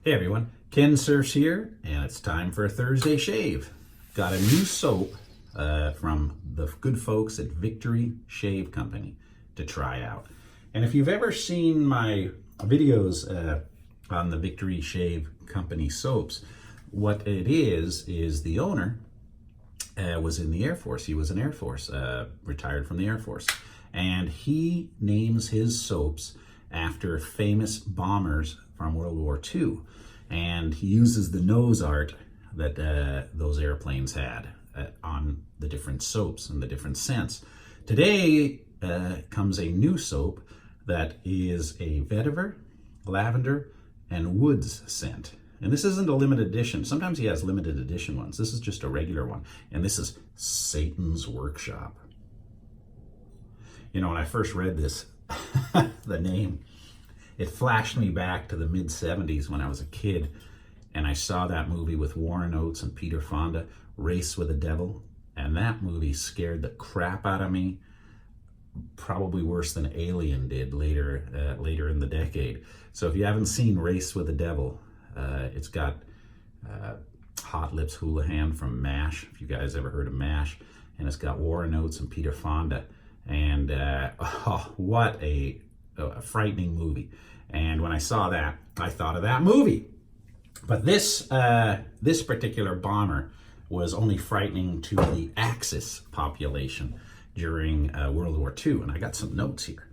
Hey everyone, Kensurfs here, and it's time for a Thursday shave. Got a new soap from the good folks at Victory Shave Company to try out. And if you've ever seen my videos on the Victory Shave Company soaps, what it is the owner was in the Air Force. He was an Air Force, retired from the Air Force. And he names his soaps after famous bombers from World War II. And he uses the nose art that those airplanes had on the different soaps and the different scents. Today comes a new soap that is a Vetiver, Lavender, and Woods scent. And this isn't a limited edition. Sometimes he has limited edition ones. This is just a regular one. And this is Satan's Workshop. You know, when I first read this, the name, it flashed me back to the mid-70s when I was a kid, and I saw that movie with Warren Oates and Peter Fonda, Race with the Devil, and that movie scared the crap out of me, probably worse than Alien did later in the decade. So if you haven't seen Race with the Devil, it's got Hot Lips Houlihan from MASH, if you guys ever heard of MASH, and it's got Warren Oates and Peter Fonda, and what a frightening movie. And when I saw that, I thought of that movie. But this particular bomber was only frightening to the Axis population during World War II. And I got some notes here.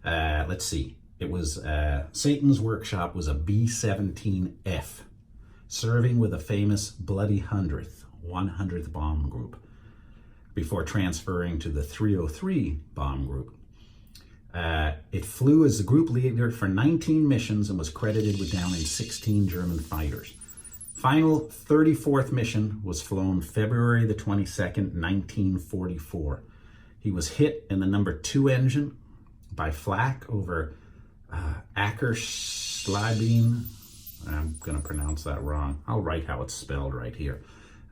Let's see. It was Satan's Workshop was a B-17F, serving with a famous Bloody Hundredth, 100th bomb group, before transferring to the 303 bomb group. It flew as the group leader for 19 missions and was credited with downing 16 German fighters. Final 34th mission was flown February the 22nd, 1944. He was hit in the number 2 engine by flak over Achersleben. I'm going to pronounce that wrong. I'll write how it's spelled right here.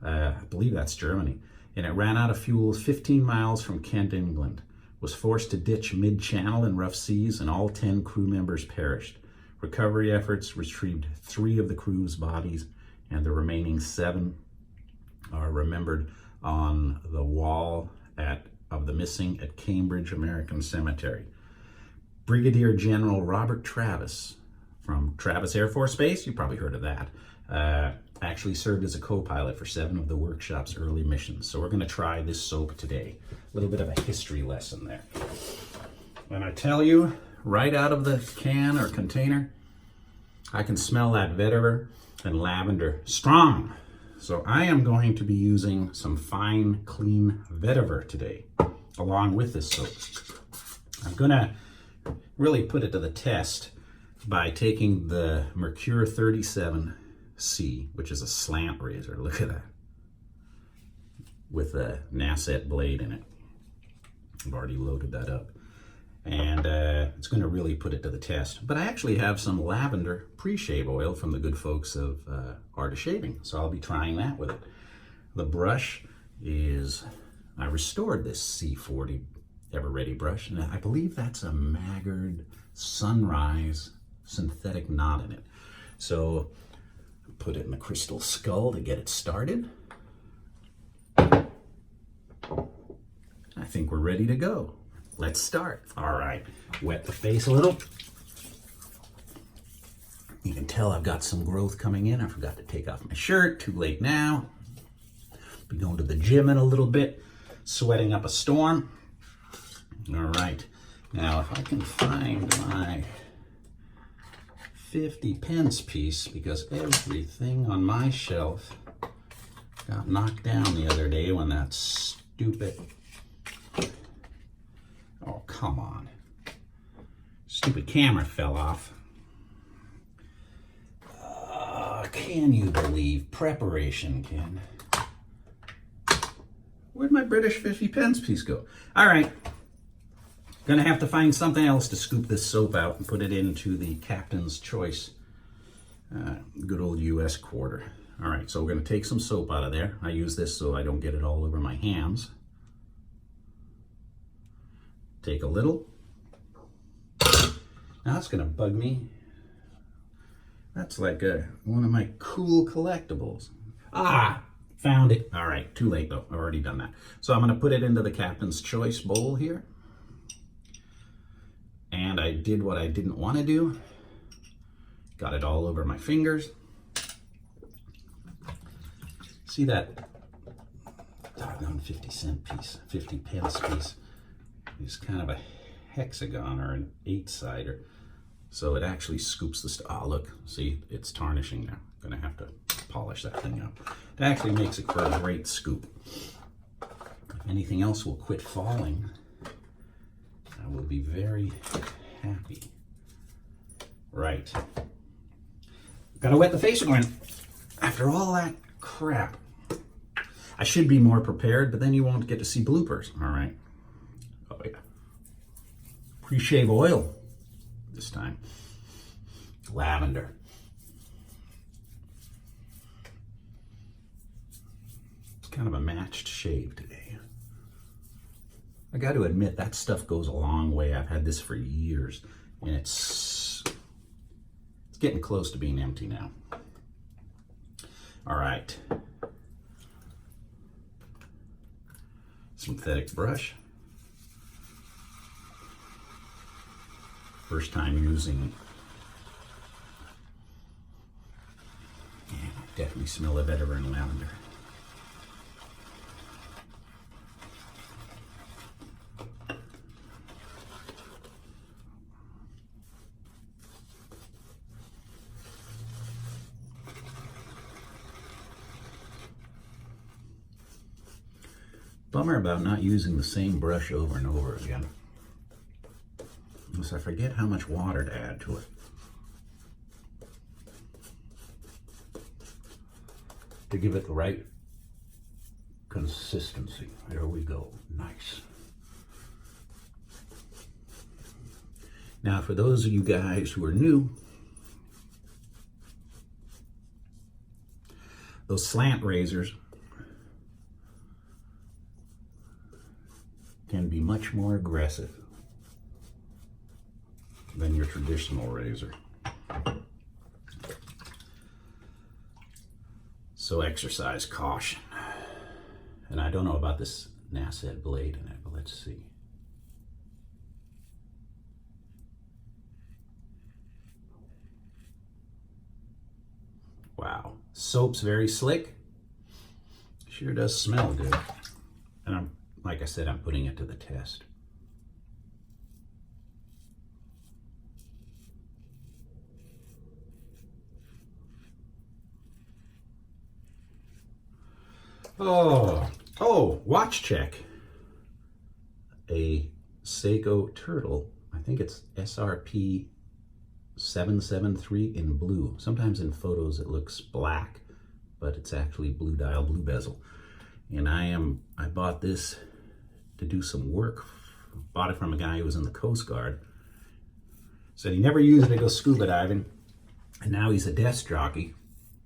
I believe that's Germany. And it ran out of fuel 15 miles from Kent, England. Was forced to ditch mid-channel in rough seas, and all 10 crew members perished. Recovery efforts retrieved 3 of the crew's bodies, and the remaining 7 are remembered on the wall of the missing at Cambridge American Cemetery. Brigadier General Robert Travis from Travis Air Force Base, you probably heard of that, actually served as a co-pilot for 7 of the workshop's early missions. So we're going to try this soap today. A little bit of a history lesson there. And I tell you, right out of the can or container, I can smell that vetiver and lavender strong. So I am going to be using some fine, clean vetiver today, along with this soap. I'm going to really put it to the test by taking the Merkur 37C, which is a slant razor. Look at that. With a Nasset blade in it. I've already loaded that up. And it's going to really put it to the test. But I actually have some lavender pre-shave oil from the good folks of Art of Shaving. So I'll be trying that with it. The brush is, I restored this C40 Ever Ready brush. And I believe that's a Maggard Sunrise synthetic knot in it. So put it in the crystal skull to get it started. I think we're ready to go. Let's start. All right, wet the face a little. You can tell I've got some growth coming in. I forgot to take off my shirt, too late now. Be going to the gym in a little bit, sweating up a storm. All right, now if I can find my 50 pence piece, because everything on my shelf got knocked down the other day when that stupid, oh come on, stupid camera fell off. Can you believe preparation, Ken? Where'd my British 50 pence piece go? All right, gonna have to find something else to scoop this soap out and put it into the Captain's Choice, good old US quarter. All right, so we're gonna take some soap out of there. I use this so I don't get it all over my hands. Take a little. Now it's gonna bug me. That's like one of my cool collectibles. Ah, found it. All right, too late though. I've already done that. So I'm going to put it into the Captain's Choice bowl here. And I did what I didn't want to do. Got it all over my fingers. See that doggone 50-cent piece, 50 pence piece? It's kind of a hexagon or an 8-sider. So it actually scoops the stuff. Oh, look, see, it's tarnishing now. I'm gonna have to polish that thing up. It actually makes it for a great scoop. If anything else will quit falling, I will be very happy. Right. Gotta wet the face again. After all that crap, I should be more prepared, but then you won't get to see bloopers, all right? Oh yeah. Pre-shave oil this time. Lavender. It's kind of a matched shave today. I got to admit, that stuff goes a long way. I've had this for years, and it's getting close to being empty now. All right. Synthetic brush. First time using. Yeah, I definitely smell a Vetiver and lavender. Bummer about not using the same brush over and over again. Unless I forget how much water to add to it. To give it the right consistency. There we go. Nice. Now, for those of you guys who are new, those slant razors can be much more aggressive than your traditional razor. So exercise caution. And I don't know about this nacette blade in it, but let's see. Wow, soap's very slick. Sure does smell good. And like I said, I'm putting it to the test. Oh, watch check. A Seiko Turtle. I think it's SRP 773 in blue. Sometimes in photos it looks black, but it's actually blue dial, blue bezel. And I bought this to do some work. Bought it from a guy who was in the Coast Guard. Said he never used it to go scuba diving. And now he's a desk jockey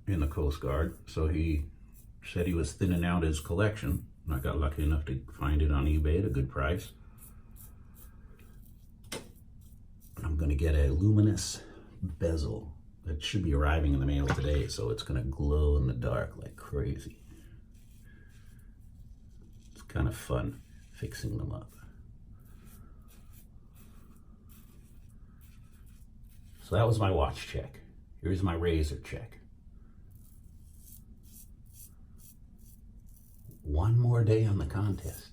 in the Coast Guard. So he said he was thinning out his collection. And I got lucky enough to find it on eBay at a good price. I'm gonna get a luminous bezel. It should be arriving in the mail today, so it's gonna glow in the dark like crazy. It's kind of fun fixing them up. So that was my watch check. Here's my razor check. One more day on the contest,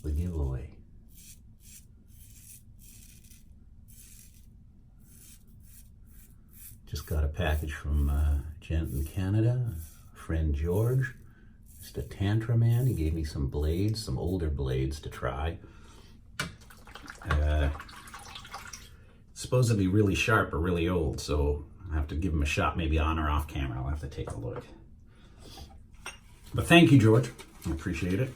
the giveaway. Just got a package from Gent in Canada, friend George, just a Tantra man. He gave me some blades, some older blades to try. Supposedly really sharp or really old, so I have to give him a shot, maybe on or off camera. I'll have to take a look. But thank you, George. I appreciate it.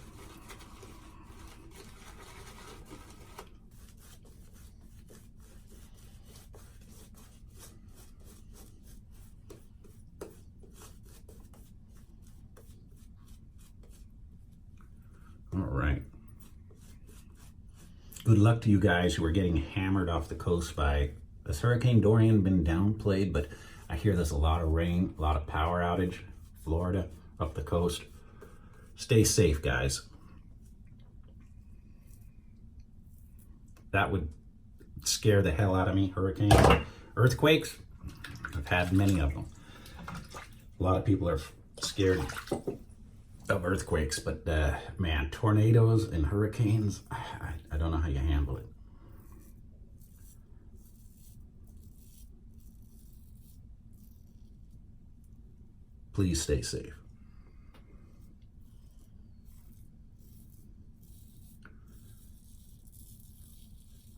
All right. Good luck to you guys who are getting hammered off the coast by, has Hurricane Dorian been downplayed? But I hear there's a lot of rain, a lot of power outage, Florida, up the coast. Stay safe, guys. That would scare the hell out of me. Hurricanes, earthquakes, I've had many of them. A lot of people are scared of earthquakes, but man, tornadoes and hurricanes, I don't know how you handle it. Please stay safe.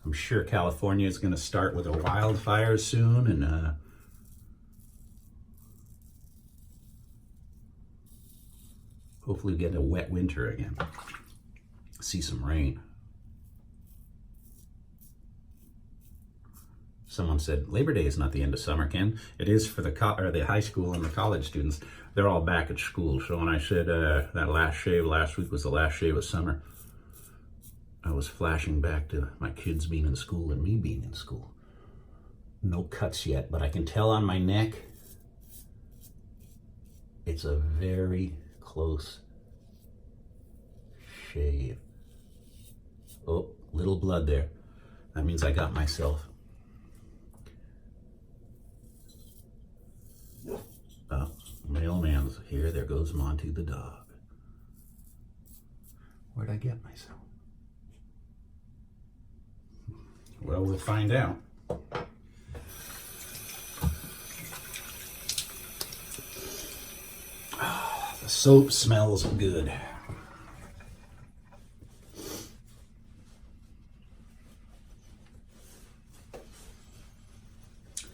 I'm sure California is going to start with a wildfire soon, and hopefully we get a wet winter again. See some rain. Someone said, Labor Day is not the end of summer, Ken. It is for the high school and the college students. They're all back at school. So when I said that last shave last week was the last shave of summer, I was flashing back to my kids being in school and me being in school. No cuts yet, but I can tell on my neck, it's a very close shave. Oh, little blood there. That means I got myself. Oh, mailman's here. There goes Monty the dog. Where'd I get myself? Well, we'll find out. The soap smells good.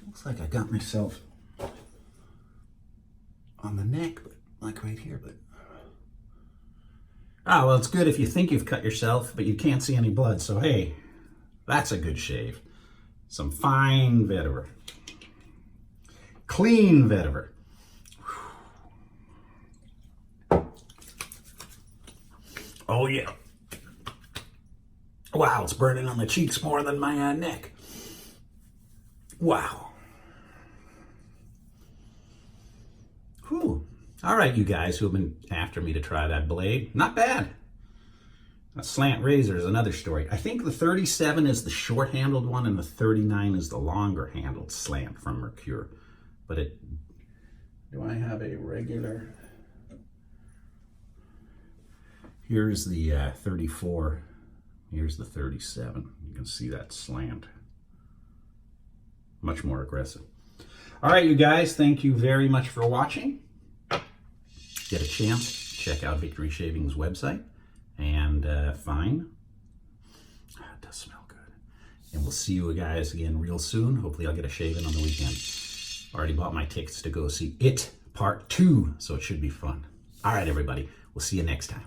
Looks like I got myself on the neck, but like right here, but well, it's good if you think you've cut yourself, but you can't see any blood, so hey, that's a good shave. Some fine vetiver. Clean vetiver. Oh yeah. Wow, it's burning on the cheeks more than my neck. Wow. Whew. All right, you guys who have been after me to try that blade. Not bad. A slant razor is another story. I think the 37 is the short-handled one and the 39 is the longer-handled slant from Merkur. But do I have a regular? Here's the 34. Here's the 37. You can see that slant. Much more aggressive. All right, you guys, thank you very much for watching. Get a chance, check out Victory Shaving's website and find. It does smell good. And we'll see you guys again real soon. Hopefully I'll get a shave in on the weekend. Already bought my tickets to go see It Part 2, so it should be fun. All right, everybody, we'll see you next time.